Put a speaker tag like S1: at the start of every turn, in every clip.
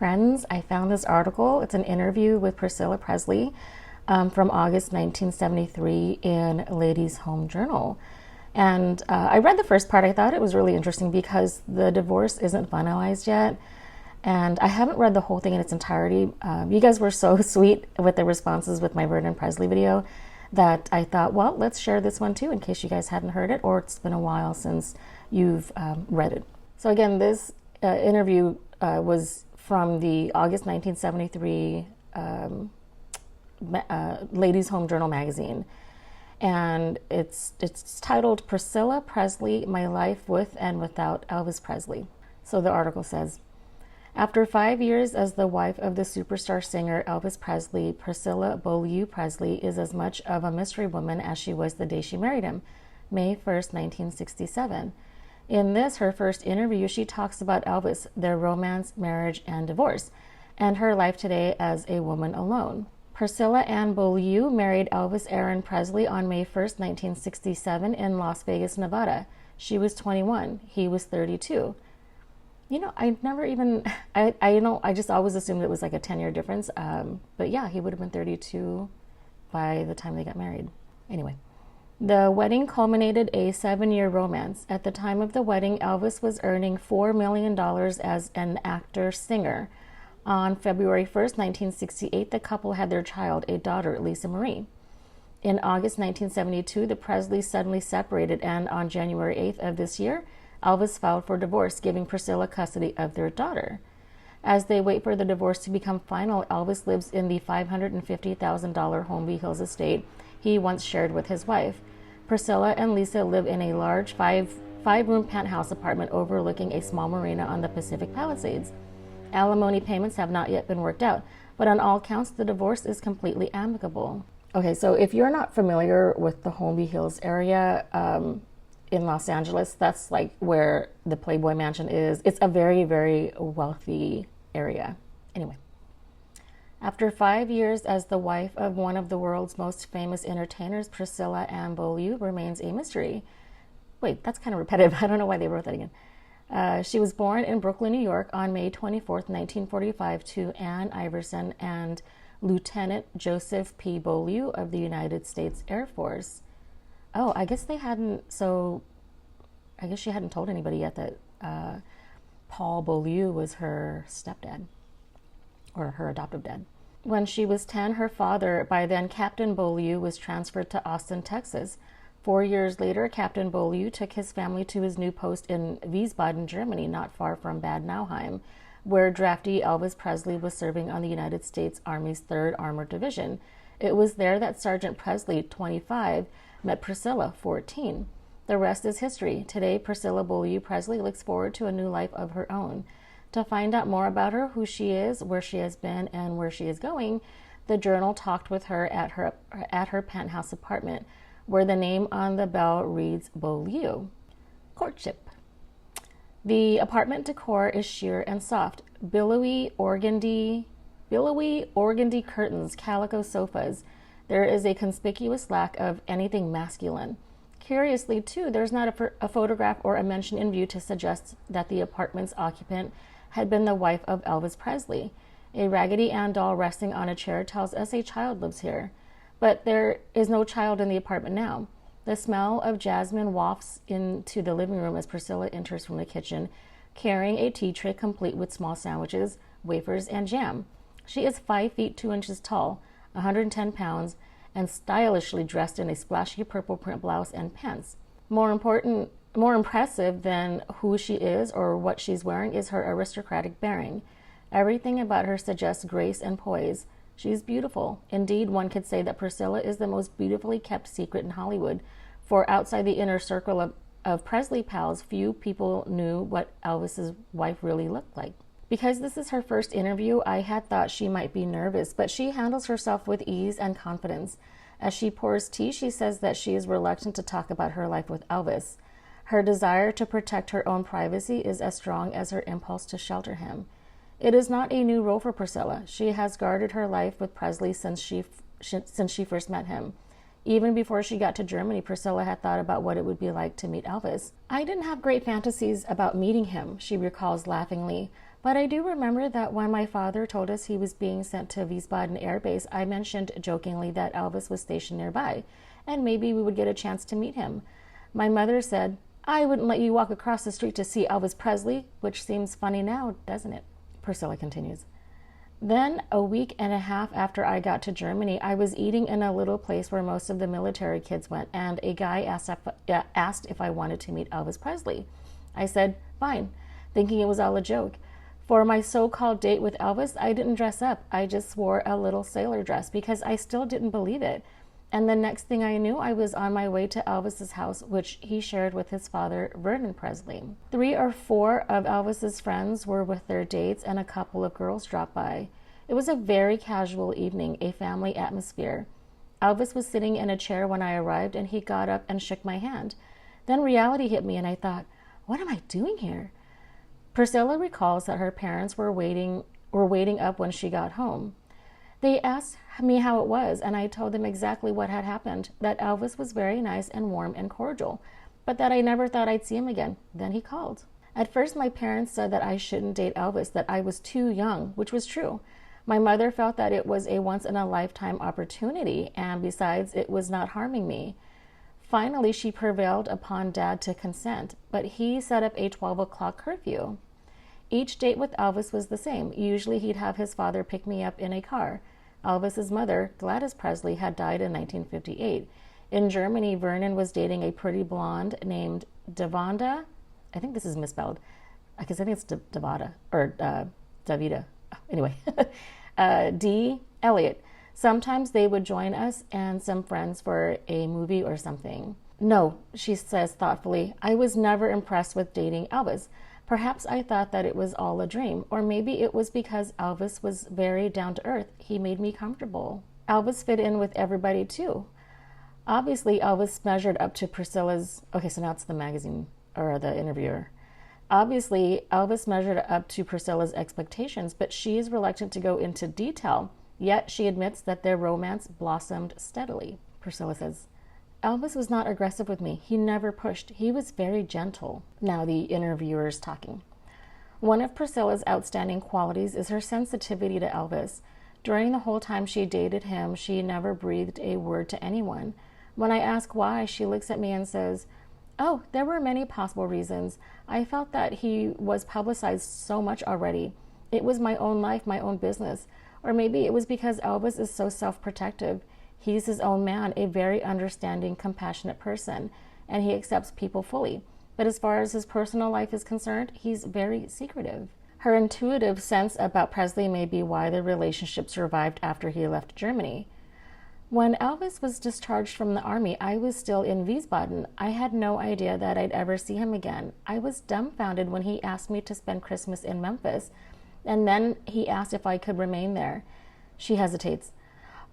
S1: Friends, I found this article. It's an interview with Priscilla Presley from August 1973 in Ladies' Home Journal. And I read the first part. I thought it was really interesting because the divorce isn't finalized yet. And I haven't read the whole thing in its entirety. You guys were so sweet with the responses with my Vernon Presley video that I thought, well, let's share this one too in case you guys hadn't heard it or it's been a while since you've read it. So again, this interview was from the August 1973 Ladies' Home Journal magazine. And it's titled Priscilla Presley, My Life with and Without Elvis Presley. So the article says, after 5 years as the wife of the superstar singer Elvis Presley, Priscilla Beaulieu Presley is as much of a mystery woman as she was the day she married him, May 1st, 1967. In this, her first interview, she talks about Elvis, their romance, marriage, and divorce, and her life today as a woman alone. Priscilla Ann Beaulieu married Elvis Aaron Presley on May 1st, 1967 in Las Vegas, Nevada. She was 21. He was 32. You know, I just always assumed it was like a 10-year difference. But yeah, he would have been 32 by the time they got married. Anyway. The wedding culminated a 7-year romance. At the time of the wedding, Elvis was earning $4 million as an actor-singer. On February 1st, 1968, the couple had their child, a daughter, Lisa Marie. In August 1972, the Presleys suddenly separated, and on January 8th of this year, Elvis filed for divorce, giving Priscilla custody of their daughter. As they wait for the divorce to become final, Elvis lives in the $550,000 Holmby Hills estate he once shared with his wife. Priscilla and Lisa live in a large five-room penthouse apartment overlooking a small marina on the Pacific Palisades. Alimony payments have not yet been worked out, but on all counts, the divorce is completely amicable. Okay, so if you're not familiar with the Holmby Hills area in Los Angeles, that's like where the Playboy Mansion is. It's a very, very wealthy area. Anyway. After 5 years as the wife of one of the world's most famous entertainers, Priscilla Ann Beaulieu remains a mystery. Wait, that's kind of repetitive. I don't know why they wrote that again. She was born in Brooklyn, New York on May 24th, 1945 to Ann Iverson and Lieutenant Joseph P. Beaulieu of the United States Air Force. Oh, I guess she hadn't told anybody yet that Paul Beaulieu was her stepdad. Or her adoptive dad. When she was 10, her father, by then Captain Beaulieu, was transferred to Austin, Texas. 4 years later, Captain Beaulieu took his family to his new post in Wiesbaden, Germany, not far from Bad Nauheim, where draftee Elvis Presley was serving on the United States Army's 3rd Armored Division. It was there that Sergeant Presley, 25, met Priscilla, 14. The rest is history. Today, Priscilla Beaulieu Presley looks forward to a new life of her own. To find out more about her, who she is, where she has been, and where she is going, the Journal talked with her at her penthouse apartment, where the name on the bell reads Beaulieu. Courtship. The apartment decor is sheer and soft. Billowy organdy curtains, calico sofas. There is a conspicuous lack of anything masculine. Curiously, too, there's not a photograph or a mention in view to suggest that the apartment's occupant had been the wife of Elvis Presley. A Raggedy Ann doll resting on a chair tells us a child lives here. But there is no child in the apartment now. The smell of jasmine wafts into the living room as Priscilla enters from the kitchen, carrying a tea tray complete with small sandwiches, wafers, and jam. She is 5 feet 2 inches tall, 110 pounds, and stylishly dressed in a splashy purple print blouse and pants. More impressive than who she is or what she's wearing is her aristocratic bearing. Everything about her suggests grace and poise. She's beautiful. Indeed, one could say that Priscilla is the most beautifully kept secret in Hollywood, for outside the inner circle of Presley pals, few people knew what Elvis's wife really looked like. Because this is her first interview, I had thought she might be nervous, but she handles herself with ease and confidence. As she pours tea, she says that she is reluctant to talk about her life with Elvis. Her desire to protect her own privacy is as strong as her impulse to shelter him. It is not a new role for Priscilla. She has guarded her life with Presley since she first met him. Even before she got to Germany, Priscilla had thought about what it would be like to meet Elvis. I didn't have great fantasies about meeting him, she recalls laughingly. But I do remember that when my father told us he was being sent to Wiesbaden Air Base, I mentioned jokingly that Elvis was stationed nearby, and maybe we would get a chance to meet him. My mother said, "I wouldn't let you walk across the street to see Elvis Presley," which seems funny now, doesn't it? Priscilla continues. Then, a week and a half after I got to Germany, I was eating in a little place where most of the military kids went, and a guy asked if I wanted to meet Elvis Presley. I said, fine, thinking it was all a joke. For my so-called date with Elvis, I didn't dress up. I just wore a little sailor dress because I still didn't believe it. And the next thing I knew, I was on my way to Elvis's house, which he shared with his father, Vernon Presley. 3 or 4 of Elvis's friends were with their dates, and a couple of girls dropped by. It was a very casual evening, a family atmosphere. Elvis was sitting in a chair when I arrived, and he got up and shook my hand. Then reality hit me, and I thought, what am I doing here? Priscilla recalls that her parents were waiting up when she got home. They asked me how it was, and I told them exactly what had happened, that Elvis was very nice and warm and cordial, but that I never thought I'd see him again. Then he called. At first, my parents said that I shouldn't date Elvis, that I was too young, which was true. My mother felt that it was a once-in-a-lifetime opportunity, and besides, it was not harming me. Finally, she prevailed upon Dad to consent, but he set up a 12 o'clock curfew. Each date with Elvis was the same. Usually he'd have his father pick me up in a car. Elvis's mother, Gladys Presley, had died in 1958. In Germany, Vernon was dating a pretty blonde named Davida. I think this is misspelled. I think it's Davida, or Davida. Anyway, D. Elliot. Sometimes they would join us and some friends for a movie or something. No, she says thoughtfully, I was never impressed with dating Elvis. Perhaps I thought that it was all a dream, or maybe it was because Elvis was very down to earth. He made me comfortable. Elvis fit in with everybody too. Obviously, Elvis measured up to Priscilla's... Okay, so now it's the magazine, or the interviewer. Obviously, Elvis measured up to Priscilla's expectations, but she is reluctant to go into detail. Yet she admits that their romance blossomed steadily. Priscilla says, Elvis was not aggressive with me. He never pushed. He was very gentle. Now the interviewer is talking. One of Priscilla's outstanding qualities is her sensitivity to Elvis. During the whole time she dated him, she never breathed a word to anyone. When I ask why, she looks at me and says, oh, there were many possible reasons. I felt that he was publicized so much already. It was my own life, my own business. Or maybe it was because Elvis is so self-protective. He's his own man, a very understanding, compassionate person, and he accepts people fully. But as far as his personal life is concerned, he's very secretive. Her intuitive sense about Presley may be why the relationship survived after he left Germany. When Elvis was discharged from the army, I was still in Wiesbaden. I had no idea that I'd ever see him again. I was dumbfounded when he asked me to spend Christmas in Memphis, and then he asked if I could remain there. She hesitates.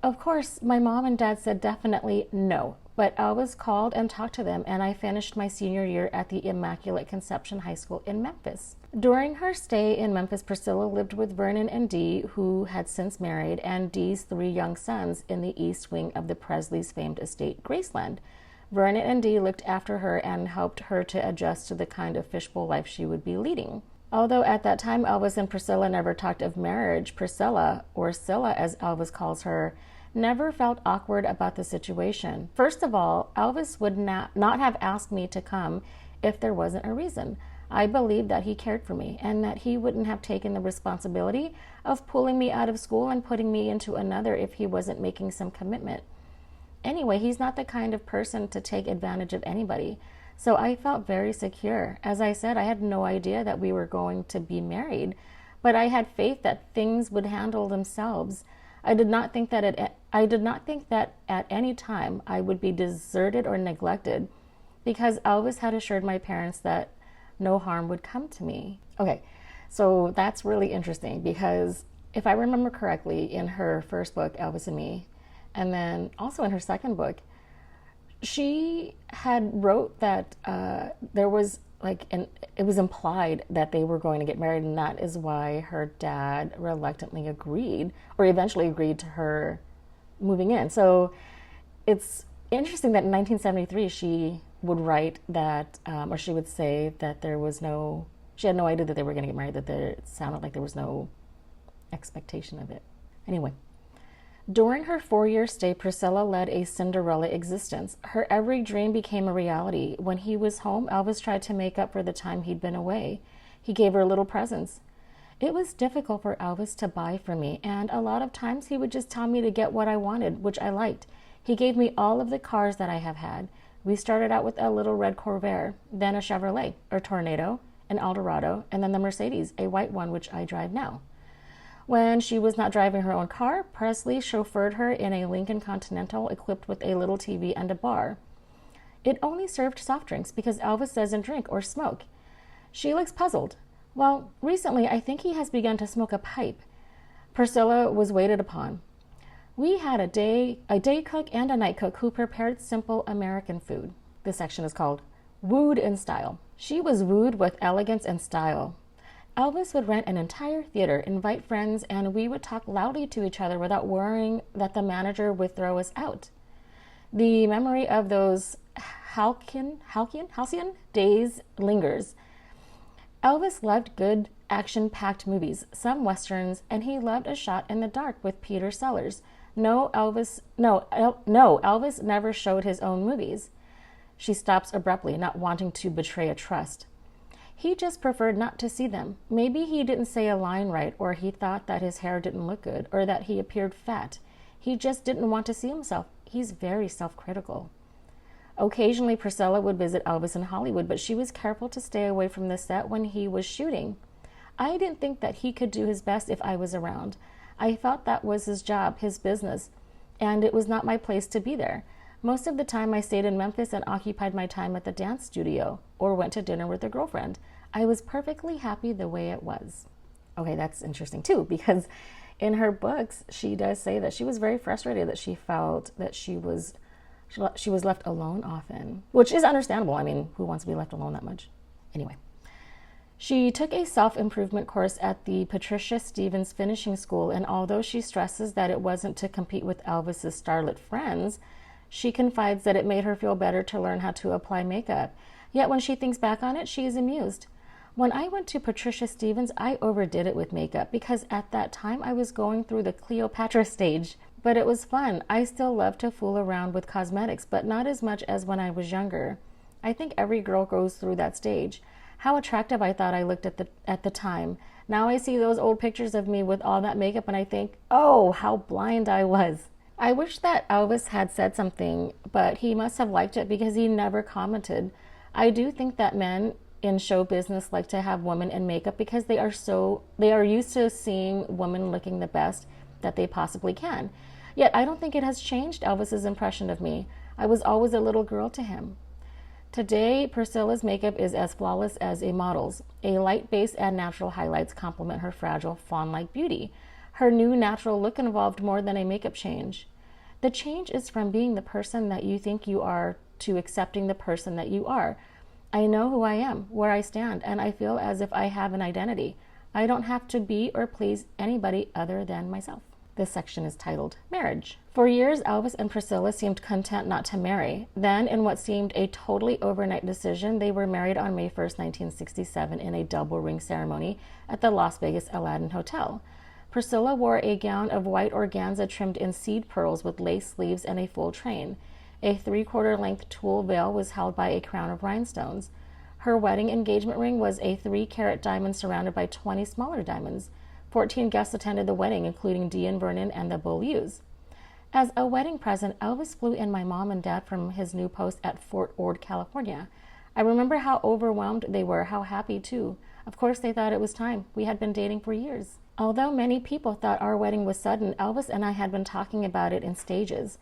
S1: Of course, my mom and dad said definitely no, but Elvis called and talked to them, and I finished my senior year at the Immaculate Conception High School in Memphis. During her stay in Memphis, Priscilla lived with Vernon and Dee, who had since married, and Dee's 3 young sons in the east wing of the Presleys' famed estate, Graceland. Vernon and Dee looked after her and helped her to adjust to the kind of fishbowl life she would be leading. Although at that time Elvis and Priscilla never talked of marriage, Priscilla, or Scylla as Elvis calls her, never felt awkward about the situation. First of all, Elvis would not have asked me to come if there wasn't a reason. I believed that he cared for me and that he wouldn't have taken the responsibility of pulling me out of school and putting me into another if he wasn't making some commitment. Anyway, he's not the kind of person to take advantage of anybody. So I felt very secure. As I said, I had no idea that we were going to be married, but I had faith that things would handle themselves. I did not think that at any time I would be deserted or neglected, because Elvis had assured my parents that no harm would come to me. Okay, so that's really interesting, because if I remember correctly, in her first book, Elvis and Me, and then also in her second book, she had wrote that there was it was implied that they were going to get married, and that is why her dad reluctantly agreed, or eventually agreed to her moving in. So it's interesting that in 1973 she would write that, or she would say that there was no She had no idea that they were going to get married, that it sounded like there was no expectation of it. Anyway, during her 4-year stay, Priscilla led a Cinderella existence. Her every dream became a reality. When he was home, Elvis tried to make up for the time he'd been away. He gave her little presents. It was difficult for Elvis to buy for me, and a lot of times he would just tell me to get what I wanted, which I liked. He gave me all of the cars that I have had. We started out with a little red Corvair, then a Chevrolet, a Tornado, an Eldorado, and then the Mercedes, a white one, which I drive now. When she was not driving her own car, Presley chauffeured her in a Lincoln Continental equipped with a little TV and a bar. It only served soft drinks because Elvis doesn't drink or smoke. She looks puzzled. Well, recently I think he has begun to smoke a pipe. Priscilla was waited upon. We had a day cook and a night cook who prepared simple American food. This section is called Wooed in Style. She was wooed with elegance and style. Elvis would rent an entire theater, invite friends, and we would talk loudly to each other without worrying that the manager would throw us out. The memory of those halcyon days lingers. Elvis loved good action-packed movies, some westerns, and he loved a shot in the dark with Peter Sellers. Elvis never showed his own movies. She stops abruptly, not wanting to betray a trust. He just preferred not to see them. Maybe he didn't say a line right, or he thought that his hair didn't look good, or that he appeared fat. He just didn't want to see himself. He's very self-critical. Occasionally, Priscilla would visit Elvis in Hollywood, but she was careful to stay away from the set when he was shooting. I didn't think that he could do his best if I was around. I felt that was his job, his business, and it was not my place to be there. Most of the time I stayed in Memphis and occupied my time at the dance studio or went to dinner with a girlfriend. I was perfectly happy the way it was. Okay, that's interesting too, because in her books, she does say that she was very frustrated, that she felt that she was left alone often, which is understandable. I mean, who wants to be left alone that much? Anyway. She took a self-improvement course at the Patricia Stevens Finishing School, and although she stresses that it wasn't to compete with Elvis's starlet friends, she confides that it made her feel better to learn how to apply makeup. Yet when she thinks back on it, she is amused. When I went to Patricia Stevens, I overdid it with makeup because at that time I was going through the Cleopatra stage. But it was fun. I still love to fool around with cosmetics, but not as much as when I was younger. I think every girl goes through that stage. How attractive I thought I looked at the time. Now I see those old pictures of me with all that makeup and I think, oh, how blind I was. I wish that Elvis had said something, but he must have liked it because he never commented. I do think that men in show business like to have women in makeup because they are used to seeing women looking the best that they possibly can. Yet I don't think it has changed Elvis's impression of me. I was always a little girl to him. Today, Priscilla's makeup is as flawless as a model's. A light base and natural highlights complement her fragile, fawn-like beauty. Her new natural look involved more than a makeup change. The change is from being the person that you think you are to accepting the person that you are. I know who I am, where I stand, and I feel as if I have an identity. I don't have to be or please anybody other than myself. This section is titled Marriage. For years, Elvis and Priscilla seemed content not to marry. Then, in what seemed a totally overnight decision, they were married on May 1st, 1967 in a double ring ceremony at the Las Vegas Aladdin Hotel. Priscilla wore a gown of white organza trimmed in seed pearls with lace sleeves and a full train. A 3/4 length tulle veil was held by a crown of rhinestones. Her wedding engagement ring was a 3-carat diamond surrounded by 20 smaller diamonds. 14 guests attended the wedding, including Dean Vernon and the Beaulieus. As a wedding present, Elvis flew in my mom and dad from his new post at Fort Ord, California. I remember how overwhelmed they were, how happy too. Of course, they thought it was time. We had been dating for years. Although many people thought our wedding was sudden, Elvis and I had been talking about it in stages.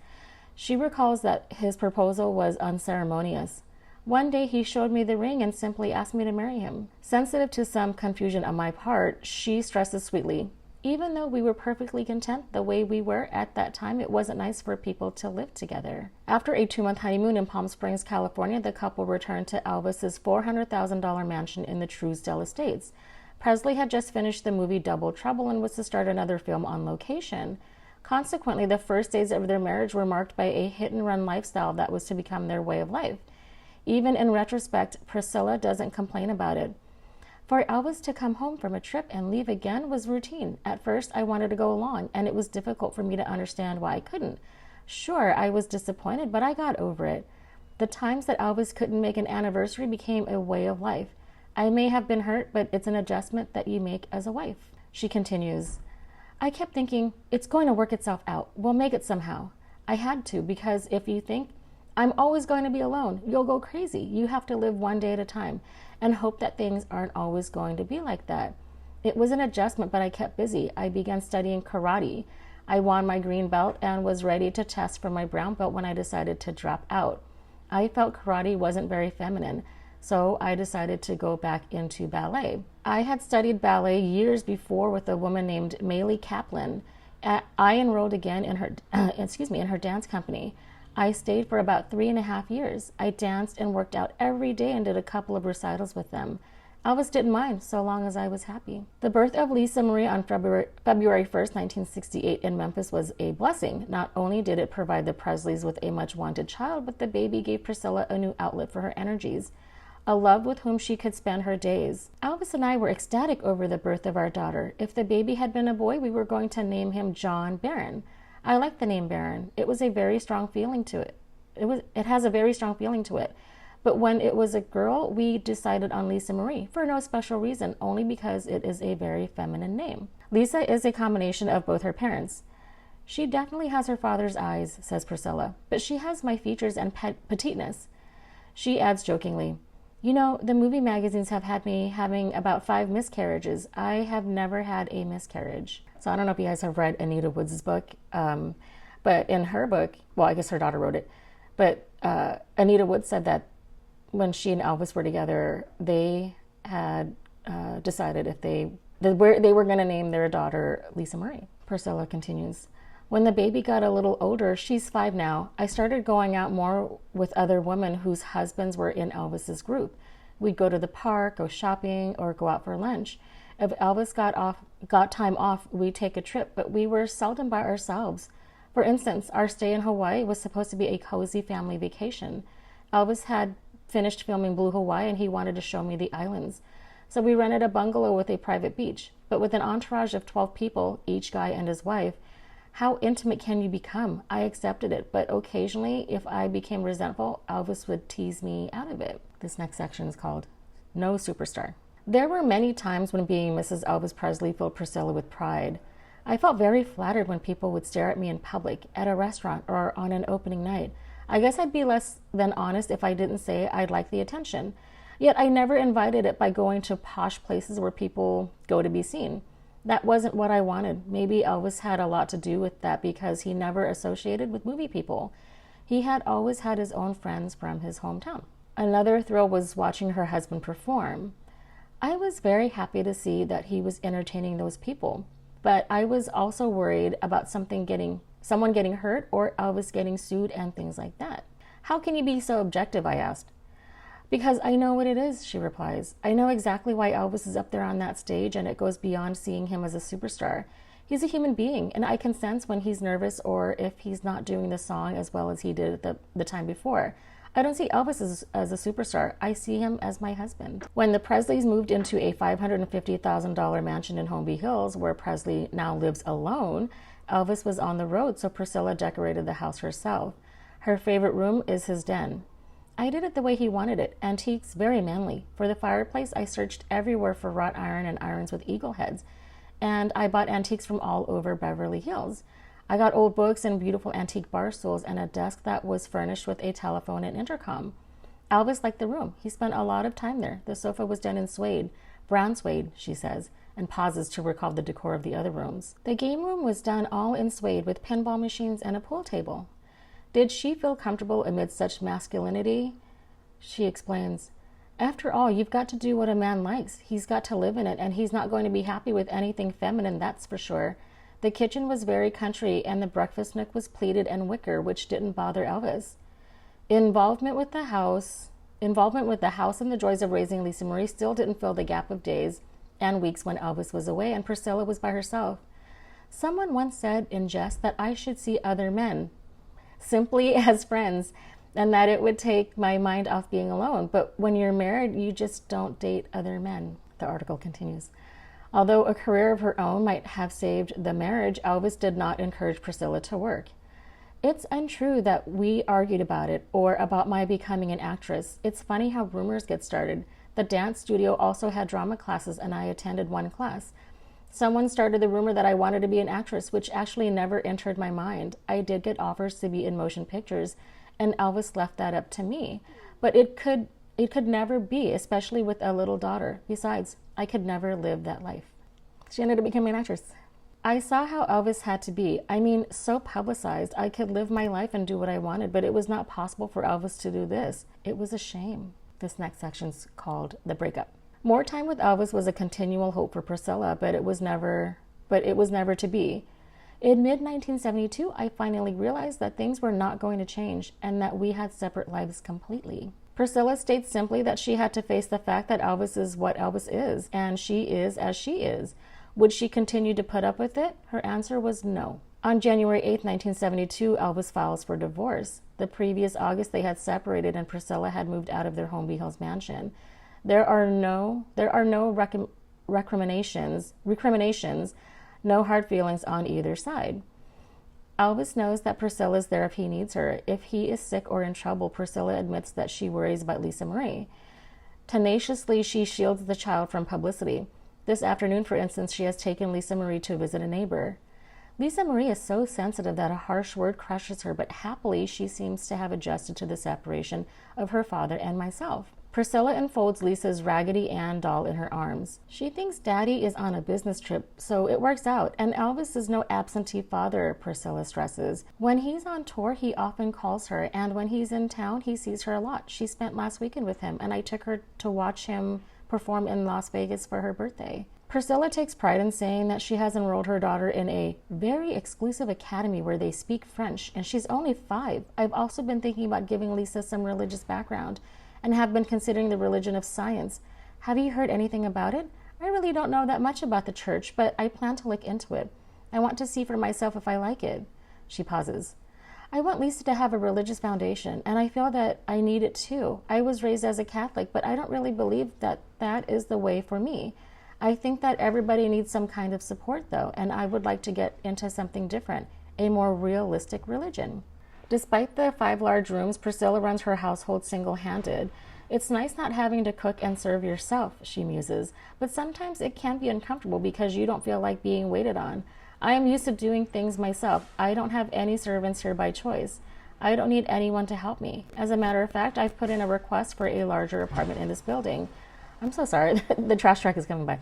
S1: She recalls that his proposal was unceremonious. One day he showed me the ring and simply asked me to marry him. Sensitive to some confusion on my part, she stresses sweetly, even though we were perfectly content the way we were at that time, it wasn't nice for people to live together. After a 2-month honeymoon in Palm Springs, California, the couple returned to Elvis's $400,000 mansion in the Truesdale Estates. Presley had just finished the movie Double Trouble and was to start another film on location. Consequently, the first days of their marriage were marked by a hit-and-run lifestyle that was to become their way of life. Even in retrospect, Priscilla doesn't complain about it. For Elvis to come home from a trip and leave again was routine. At first, I wanted to go along, and it was difficult for me to understand why I couldn't. Sure, I was disappointed, but I got over it. The times that Elvis couldn't make an anniversary became a way of life. I may have been hurt, but it's an adjustment that you make as a wife. She continues, I kept thinking, it's going to work itself out. We'll make it somehow. I had to, because if you think, I'm always going to be alone, you'll go crazy. You have to live one day at a time and hope that things aren't always going to be like that. It was an adjustment, but I kept busy. I began studying karate. I won my green belt and was ready to test for my brown belt when I decided to drop out. I felt karate wasn't very feminine, so I decided to go back into ballet. I had studied ballet years before with a woman named Maylee Kaplan. I enrolled again in her, in her dance company. I stayed for about 3.5 years. I danced and worked out every day and did a couple of recitals with them. Elvis didn't mind so long as I was happy. The birth of Lisa Marie on February 1st, 1968 in Memphis was a blessing. Not only did it provide the Presleys with a much-wanted child, but the baby gave Priscilla a new outlet for her energies, a love with whom she could spend her days. Elvis and I were ecstatic over the birth of our daughter. If the baby had been a boy, we were going to name him John Barron. I like the name Barron. It was a very strong feeling to it. It has a very strong feeling to it. But when it was a girl, we decided on Lisa Marie for no special reason, only because it is a very feminine name. Lisa is a combination of both her parents. She definitely has her father's eyes, says Priscilla, but she has my features and petiteness. She adds jokingly, you know, the movie magazines have had me having about 5 miscarriages. I have never had a miscarriage. So I don't know if you guys have read Anita Woods' book, but in her book, well, I guess her daughter wrote it, but Anita Woods said that when she and Elvis were together, they had decided if they were going to name their daughter Lisa Marie. Priscilla continues, when the baby got a little older, she's 5 now, I started going out more with other women whose husbands were in Elvis's group. We'd go to the park, go shopping, or go out for lunch. If Elvis got time off, we'd take a trip, but we were seldom by ourselves. For instance, our stay in Hawaii was supposed to be a cozy family vacation. Elvis had finished filming Blue Hawaii and he wanted to show me the islands. So we rented a bungalow with a private beach. But with an entourage of 12 people, each guy and his wife, how intimate can you become? I accepted it, but occasionally, if I became resentful, Elvis would tease me out of it. This next section is called No Superstar. There were many times when being Mrs. Elvis Presley filled Priscilla with pride. I felt very flattered when people would stare at me in public, at a restaurant, or on an opening night. I guess I'd be less than honest if I didn't say I'd like the attention. Yet I never invited it by going to posh places where people go to be seen. That wasn't what I wanted. Maybe Elvis had a lot to do with that because he never associated with movie people. He had always had his own friends from his hometown. Another thrill was watching her husband perform. I was very happy to see that he was entertaining those people, but I was also worried about someone getting hurt or Elvis getting sued and things like that. How can you be so objective, I asked. Because I know what it is, she replies. I know exactly why Elvis is up there on that stage, and it goes beyond seeing him as a superstar. He's a human being, and I can sense when he's nervous or if he's not doing the song as well as he did the time before. I don't see Elvis as a superstar. I see him as my husband. When the Presleys moved into a $550,000 mansion in Holmby Hills, where Presley now lives alone, Elvis was on the road, so Priscilla decorated the house herself. Her favorite room is his den. I did it the way he wanted it, antiques, very manly. For the fireplace, I searched everywhere for wrought iron and irons with eagle heads, and I bought antiques from all over Beverly Hills. I got old books and beautiful antique bar stools and a desk that was furnished with a telephone and intercom. Elvis liked the room. He spent a lot of time there. The sofa was done in suede, brown suede, she says, and pauses to recall the decor of the other rooms. The game room was done all in suede with pinball machines and a pool table. Did she feel comfortable amid such masculinity? She explains, after all, you've got to do what a man likes. He's got to live in it, and he's not going to be happy with anything feminine, that's for sure. The kitchen was very country, and the breakfast nook was pleated and wicker, which didn't bother Elvis. Involvement with the house and the joys of raising Lisa Marie still didn't fill the gap of days and weeks when Elvis was away and Priscilla was by herself. Someone once said in jest that I should see other men, simply as friends, and that it would take my mind off being alone. But when you're married, you just don't date other men. The article continues. Although a career of her own might have saved the marriage, Elvis did not encourage Priscilla to work. It's untrue that we argued about it or about my becoming an actress. It's funny how rumors get started. The dance studio also had drama classes, and I attended one class. Someone started the rumor that I wanted to be an actress, which actually never entered my mind. I did get offers to be in motion pictures, and Elvis left that up to me. But it could never be, especially with a little daughter. Besides, I could never live that life. She ended up becoming an actress. I saw how Elvis had to be. I mean, so publicized. I could live my life and do what I wanted, but it was not possible for Elvis to do this. It was a shame. This next section's called The Breakup. More time with Elvis was a continual hope for Priscilla, but it was never to be. In mid-1972, I finally realized that things were not going to change and that we had separate lives completely. Priscilla states simply that she had to face the fact that Elvis is what Elvis is, and she is as she is. Would she continue to put up with it? Her answer was no. On January 8, 1972, Elvis files for divorce. The previous August, they had separated and Priscilla had moved out of their Holmby Hills mansion. There are no recriminations, no hard feelings on either side. Elvis knows that Priscilla is there if he needs her. If he is sick or in trouble, Priscilla admits that she worries about Lisa Marie. Tenaciously, she shields the child from publicity. This afternoon, for instance, she has taken Lisa Marie to visit a neighbor. Lisa Marie is so sensitive that a harsh word crushes her, but happily she seems to have adjusted to the separation of her father and myself. Priscilla enfolds Lisa's Raggedy Ann doll in her arms. She thinks Daddy is on a business trip, so it works out, and Elvis is no absentee father, Priscilla stresses. When he's on tour, he often calls her, and when he's in town, he sees her a lot. She spent last weekend with him, and I took her to watch him perform in Las Vegas for her birthday. Priscilla takes pride in saying that she has enrolled her daughter in a very exclusive academy where they speak French, and she's only 5. I've also been thinking about giving Lisa some religious background and have been considering the religion of science. Have you heard anything about it? I really don't know that much about the church, but I plan to look into it. I want to see for myself if I like it. She pauses. I want Lisa to have a religious foundation, and I feel that I need it too. I was raised as a Catholic, but I don't really believe that that is the way for me. I think that everybody needs some kind of support, though, and I would like to get into something different, a more realistic religion. Despite the 5 large rooms, Priscilla runs her household single-handed. It's nice not having to cook and serve yourself, she muses, but sometimes it can be uncomfortable because you don't feel like being waited on. I am used to doing things myself. I don't have any servants here by choice. I don't need anyone to help me. As a matter of fact, I've put in a request for a larger apartment in this building. I'm so sorry. The trash truck is coming by,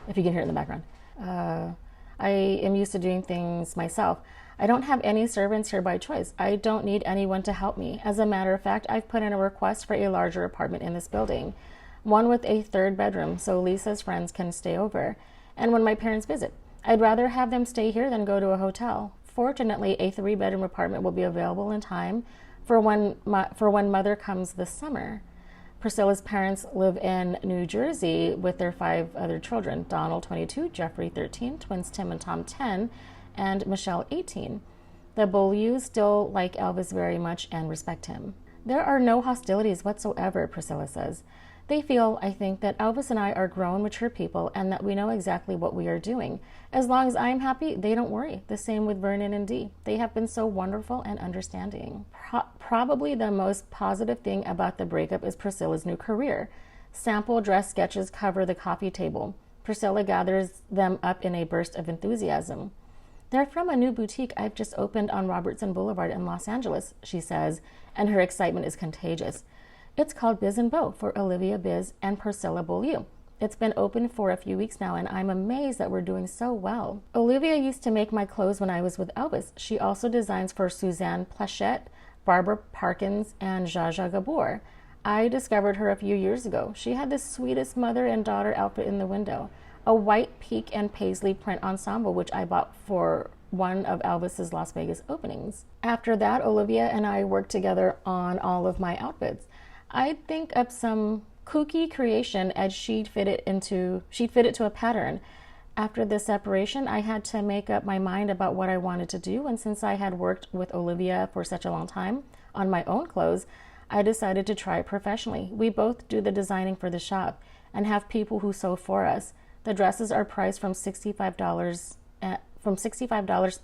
S1: if you can hear it in the background. I am used to doing things myself. I don't have any servants here by choice. I don't need anyone to help me. As a matter of fact, I've put in a request for a larger apartment in this building, one with a 3rd bedroom so Lisa's friends can stay over, and when my parents visit. I'd rather have them stay here than go to a hotel. Fortunately, a 3-bedroom apartment will be available in time for when Mother comes this summer. Priscilla's parents live in New Jersey with their 5 other children, Donald, 22, Jeffrey, 13, twins Tim and Tom, 10, and Michelle, 18. The Beaulieus still like Elvis very much and respect him. There are no hostilities whatsoever, Priscilla says. They feel, I think, that Elvis and I are grown, mature people and that we know exactly what we are doing. As long as I'm happy, they don't worry. The same with Vernon and Dee. They have been so wonderful and understanding. Probably the most positive thing about the breakup is Priscilla's new career. Sample dress sketches cover the coffee table. Priscilla gathers them up in a burst of enthusiasm. They're from a new boutique I've just opened on Robertson Boulevard in Los Angeles, she says, and her excitement is contagious. It's called Biz and Beau for Olivia Biz and Priscilla Beaulieu. It's been open for a few weeks now, and I'm amazed that we're doing so well. Olivia used to make my clothes when I was with Elvis. She also designs for Suzanne Plachette, Barbara Parkins, and Zsa Zsa Gabor. I discovered her a few years ago. She had the sweetest mother and daughter outfit in the window, a white peak and paisley print ensemble, which I bought for one of Elvis's Las Vegas openings. After that, Olivia and I worked together on all of my outfits. I'd think up some kooky creation as she'd fit it to a pattern. After the separation, I had to make up my mind about what I wanted to do, and since I had worked with Olivia for such a long time on my own clothes, I decided to try it professionally. We both do the designing for the shop, and have people who sew for us. The dresses are priced from $65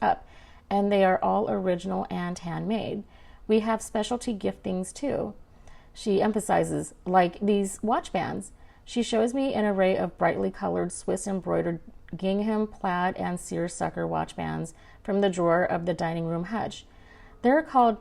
S1: up, and they are all original and handmade. We have specialty gift things too. She emphasizes, like these watch bands. She shows me an array of brightly colored Swiss embroidered gingham, plaid, and seersucker watch bands from the drawer of the dining room hutch. They're called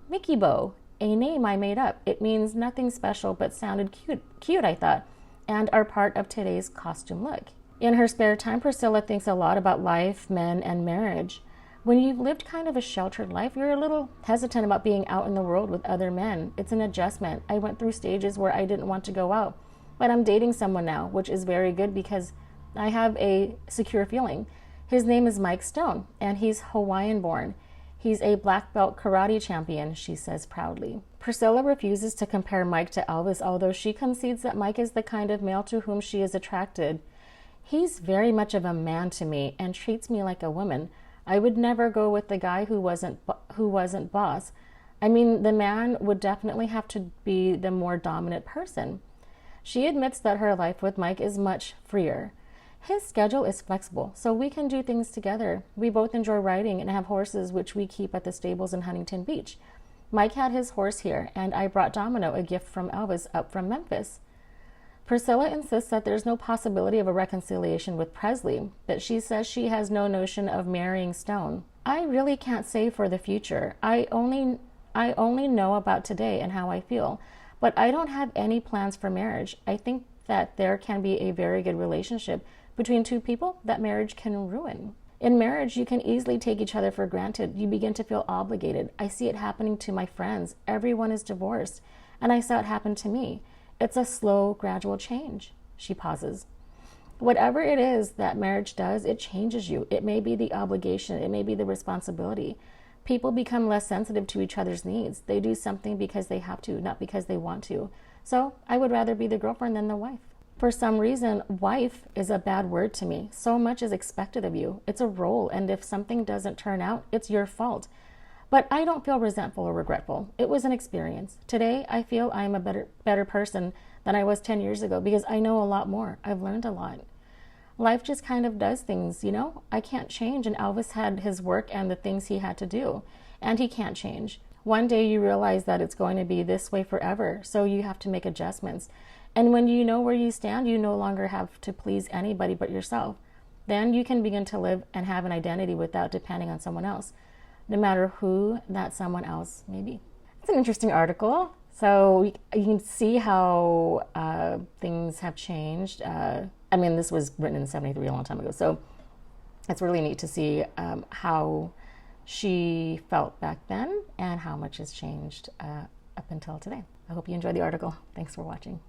S1: Mickey Bow, a name I made up. It means nothing special but sounded cute, I thought, and are part of today's costume look. In her spare time, Priscilla thinks a lot about life, men, and marriage. When you've lived kind of a sheltered life, you're a little hesitant about being out in the world with other men. It's an adjustment. I went through stages where I didn't want to go out, but I'm dating someone now, which is very good because I have a secure feeling. His name is Mike Stone, and he's Hawaiian born. He's a black belt karate champion, she says proudly. Priscilla refuses to compare Mike to Elvis, although she concedes that Mike is the kind of male to whom she is attracted. He's very much of a man to me and treats me like a woman. I would never go with the guy who wasn't boss. I mean, the man would definitely have to be the more dominant person. She admits that her life with Mike is much freer. His schedule is flexible, so we can do things together. We both enjoy riding and have horses, which we keep at the stables in Huntington Beach. Mike had his horse here, and I brought Domino, a gift from Elvis, up from Memphis. Priscilla insists that there's no possibility of a reconciliation with Presley, but she says she has no notion of marrying Stone. I really can't say for the future. I only know about today and how I feel, but I don't have any plans for marriage. I think that there can be a very good relationship between two people that marriage can ruin. In marriage, you can easily take each other for granted. You begin to feel obligated. I see it happening to my friends. Everyone is divorced, and I saw it happen to me. It's a slow, gradual change. She pauses. Whatever it is that marriage does, it changes you. It may be the obligation. It may be the responsibility. People become less sensitive to each other's needs. They do something because they have to, not because they want to. So I would rather be the girlfriend than the wife. For some reason, wife is a bad word to me. So much is expected of you. It's a role, and if something doesn't turn out, it's your fault. But I don't feel resentful or regretful. It was an experience. Today, I feel I'm a better person than I was 10 years ago because I know a lot more. I've learned a lot. Life just kind of does things, you know? I can't change, and Elvis had his work and the things he had to do, and he can't change. One day you realize that it's going to be this way forever, so you have to make adjustments. And when you know where you stand, you no longer have to please anybody but yourself. Then you can begin to live and have an identity without depending on someone else, no matter who that someone else may be. It's an interesting article. So you can see how things have changed. I mean, this was written in 73, a long time ago. So it's really neat to see how she felt back then and how much has changed up until today. I hope you enjoyed the article. Thanks for watching.